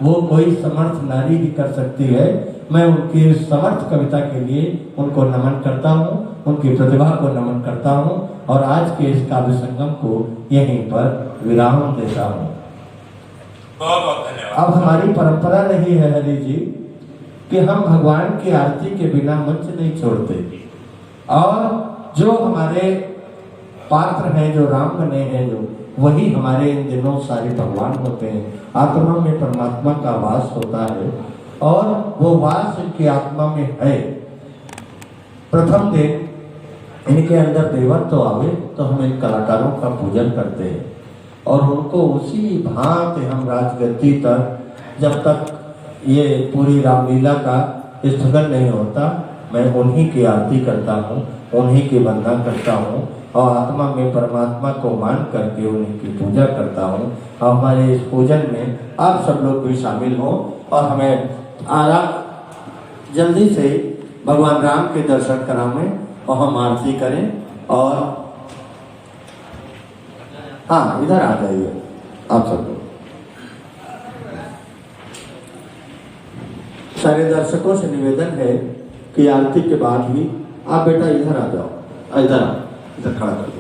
वो कोई समर्थ नारी भी कर सकती है। मैं उनकी समर्थ कविता के लिए उनको नमन करता हूँ, उनकी प्रतिभा को नमन करता हूँ, और आज के इस काव्य संगम को यहीं पर विराम देता हूँ। बहुत बहुत धन्यवाद। अब हमारी परंपरा रही है हरि जी कि हम भगवान की आरती के बिना मंच नहीं छोड़ते, और जो हमारे पात्र हैं, जो राम बने हैं, जो वही हमारे इन दिनों सारे भगवान होते हैं। आत्मा में परमात्मा का वास होता है, और वो वास इनकी आत्मा में है। प्रथम दिन इनके अंदर देवत्व आवे तो हम इन कलाकारों का पूजन करते हैं, और उनको उसी भांति हम राजगद्दी तक, जब तक ये पूरी रामलीला का स्थगन नहीं होता, मैं उन्हीं की आरती करता हूँ, उन्हीं की वंदना करता हूँ, और आत्मा में परमात्मा को मान करके उन्हीं की पूजा करता हूँ। और हमारे इस पूजन में आप सब लोग भी शामिल हों, और हमें आराम जल्दी से भगवान राम के दर्शन करावें और हम आरती करें। और हाँ, इधर आ जाइए आप सब लोग। सारे दर्शकों से निवेदन है कि आरती के बाद ही आप बेटा इधर आ जाओ, इधर आओ, इधर खड़ा कर दो।